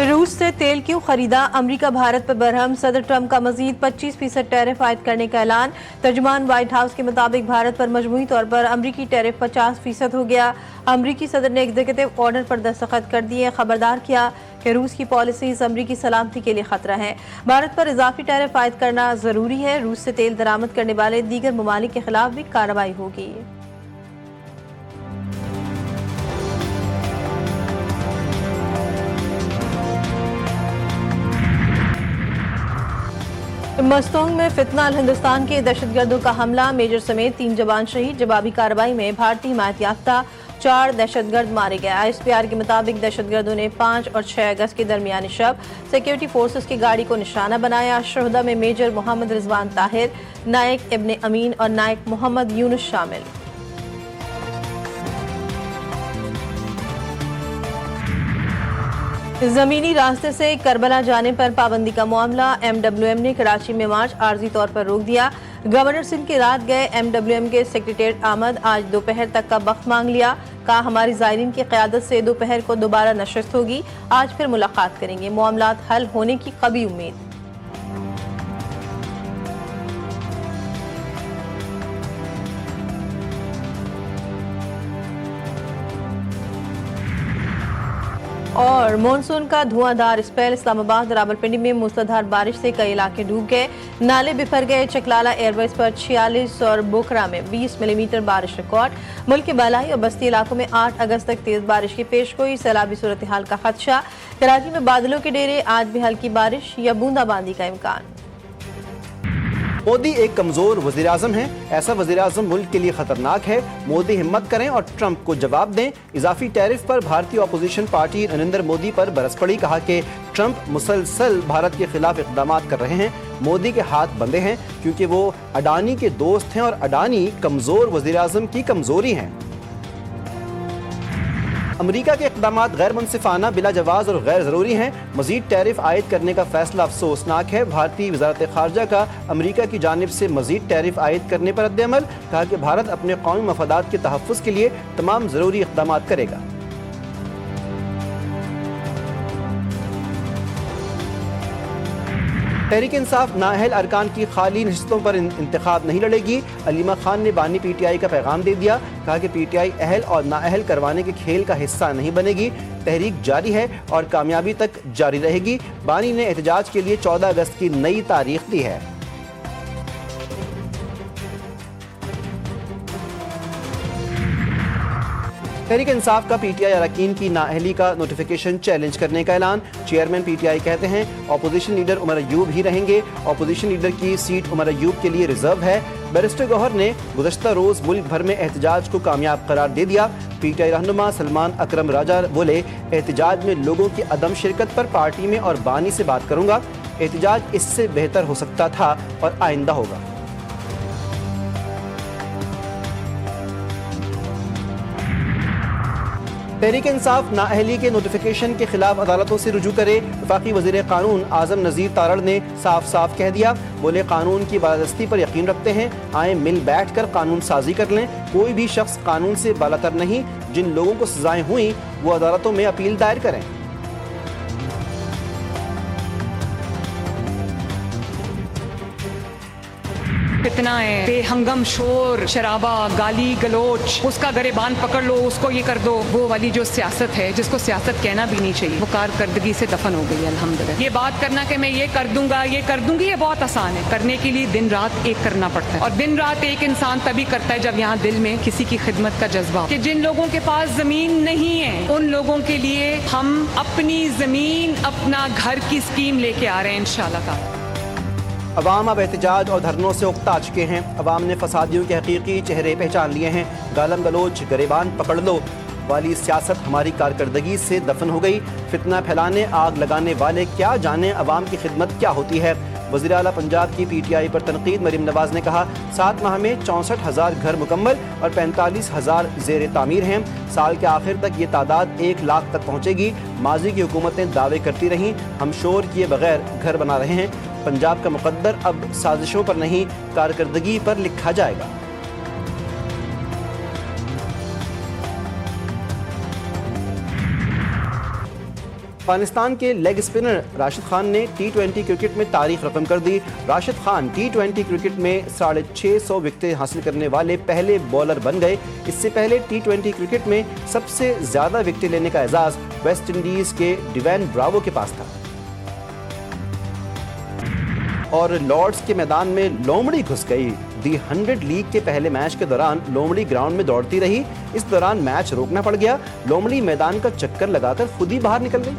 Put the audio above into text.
रूस से तेल क्यों खरीदा? अमेरिका भारत पर बरहम, सदर ट्रंप का मजीद 25% टैरिफ आयद करने का ऐलान। तर्जुमान व्हाइट हाउस के मुताबिक भारत पर मजमूई तौर पर अमरीकी टैरिफ 50% हो गया। अमरीकी सदर ने एग्जीक्यूटिव ऑर्डर पर दस्तखत कर दिए, खबरदार किया कि रूस की पॉलिसीज अमरीकी सलामती के लिए खतरा है। भारत पर इजाफी टैरिफ आयद करना जरूरी है। रूस से तेल दरामद करने वाले दीगर ममालिक के खिलाफ भी कार्रवाई होगी। मस्तोंग में फितना, हिंदुस्तान के दहशतगर्दों का हमला, मेजर समेत 3 जवान शहीद। जवाबी कार्रवाई में भारतीय हिमायत याफ्ता 4 दहशतगर्द मारे गए। ISPR के मुताबिक दहशतगर्दों ने 5 और 6 अगस्त के दरमियान शब सिक्योरिटी फोर्सेस की गाड़ी को निशाना बनाया। शहदा में मेजर मोहम्मद रिजवान ताहिर, नायक इब्ने अमीन और नायक मोहम्मद यूनुस शामिल। जमीनी रास्ते से करबला जाने पर पाबंदी का मामला, MWM ने कराची में मार्च आर्जी तौर पर रोक दिया। गवर्नर सिंध के रात गए MWM के सेक्रेटरीट आमद आज दोपहर तक का वक्त मांग लिया। कहा हमारी ज़ायरीन की क़यादत से दोपहर को दोबारा नशस्त होगी, आज फिर मुलाकात करेंगे, मामलात हल होने की कभी उम्मीद। और मानसून का धुआंधार स्पेल, इस्लामाबाद रावलपिंडी में मूसलाधार बारिश से कई इलाके डूब गए, नाले बिफर गए। चकलाला एयरवेज पर 46 और बोखरा में 20 मिलीमीटर बारिश रिकॉर्ड। मुल्क के बालाई और बस्ती इलाकों में 8 अगस्त तक तेज बारिश की पेशगोई, सैलाबी सूरत हाल का खदशा। कराची में बादलों के डेरे, आज भी हल्की बारिश या बूंदाबांदी का इम्कान। मोदी एक कमजोर वजीर आजम है, ऐसा वजीर आजम मुल्क के लिए खतरनाक है। मोदी हिम्मत करें और ट्रंप को जवाब दें। इजाफी टैरिफ पर भारतीय अपोजिशन पार्टी नरेंद्र मोदी पर बरस पड़ी, कहा कि ट्रंप मुसलसल भारत के खिलाफ इक़दाम कर रहे हैं। मोदी के हाथ बंधे हैं क्योंकि वो अडानी के दोस्त हैं और अडानी कमजोर वजीर आजम की कमजोरी है। अमेरिका के इक़दाम गैर मुनसिफाना, बिला जवाज़ और गैर ज़रूरी हैं। मज़ीद टैरिफ आयद करने का फैसला अफसोसनाक है। भारतीय वज़ारत ख़ारजा का अमेरिका की जानिब से मज़ीद टैरिफ आयद करने पर रद्द-ए-अमल, कहा कि भारत अपने कौमी मफादात के तहफ़्फ़ुज़ के लिए तमाम ज़रूरी इक़दाम करेगा। तहरीक इंसाफ नाअहल अरकान की खाली नशिस्तों पर इंतखाब नहीं लड़ेगी। अलीमा खान ने बानी PTI का पैगाम दे दिया, कहा कि PTI अहल और नाअहल करवाने के खेल का हिस्सा नहीं बनेगी। तहरीक जारी है और कामयाबी तक जारी रहेगी। बानी ने एहतजाज के लिए 14 अगस्त की नई तारीख दी है। तहरीक इंसाफ का PTI अरकान की नाअहली का नोटिफिकेशन चैलेंज करने का ऐलान। चेयरमैन PTI कहते हैं अपोजिशन लीडर उमर अयूब ही रहेंगे। अपोजिशन लीडर की सीट उमर अयूब के लिए रिजर्व है। बैरिस्टर गौहर ने गुज़श्ता रोज़ मुल्क भर में एहतजाज को कामयाब करार दे दिया। PTI रहनुमा सलमान अकरम राजा बोले, एहतजाज में लोगों की अदम शिरकत पर पार्टी में और बानी से बात करूँगा। एहतजाज इससे बेहतर हो सकता था और आइंदा होगा। तहरीक इंसाफ नाअहली के नोटिफिकेशन के खिलाफ अदालतों से रुजू करे। वफाकी वज़ीर कानून आज़म नज़ीर तारड़ ने साफ साफ कह दिया, बोले कानून की बालादस्ती पर यकीन रखते हैं, आए मिल बैठ कर कानून साजी कर लें। कोई भी शख्स कानून से बालातर नहीं। जिन लोगों को सजाएं हुई वो अदालतों में अपील दायर करें। कितना है बेहंगम शोर शराबा, गाली गलोच, उसका गरेबान पकड़ लो, उसको ये कर दो। वो वाली जो सियासत है, जिसको सियासत कहना भी नहीं चाहिए, वो कारकर्दगी से दफन हो गई है अल्हम्दुलिल्लाह। ये बात करना कि मैं ये कर दूंगा, ये कर दूंगी, ये बहुत आसान है। करने के लिए दिन रात एक करना पड़ता है, और दिन रात एक इंसान तभी करता है जब यहाँ दिल में किसी की खिदमत का जज्बा हो। कि जिन लोगों के पास जमीन नहीं है, उन लोगों के लिए हम अपनी जमीन, अपना घर की स्कीम लेके आ रहे हैं इंशाल्लाह ताला। अवाम अब एहतजाज और धरनों से उकता चुके हैं। अवाम ने फसादियों के हकीकी चेहरे पहचान लिए हैं। गालम गलोच, गरेबान पकड़ लो वाली सियासत हमारी कारकर्दगी से दफन हो गई। फितना फैलाने, आग लगाने वाले क्या जाने अवाम की खिदमत क्या होती है। वज़ीर आला पंजाब की PTI पर तनकीद। मरीम नवाज ने कहा 7 माह में 64,000 घर मुकम्मल और 45,000 ज़ेर तामीर हैं। साल के आखिर तक ये तादाद 1 लाख तक पहुँचेगी। माजी की हुकूमतें दावे करती रहीं, हम शोर किए बगैर घर बना रहे हैं। पंजाब का मुकद्दर अब साजिशों पर नहीं, कारकर्दगी पर लिखा जाएगा। पाकिस्तान के लेग स्पिनर राशिद खान ने T20 क्रिकेट में तारीख रकम कर दी। राशिद खान T20 क्रिकेट में 650 विकेटें हासिल करने वाले पहले बॉलर बन गए। इससे पहले T20 क्रिकेट में सबसे ज्यादा विकेटें लेने का एजाज वेस्ट इंडीज के डिवैन ब्रावो के पास था। और लॉर्ड्स के मैदान में लोमड़ी घुस गई। दी 100 लीग के पहले मैच के दौरान लोमड़ी ग्राउंड में दौड़ती रही। इस दौरान मैच रोकना पड़ गया। लोमड़ी मैदान का चक्कर लगाकर खुद ही बाहर निकल गई।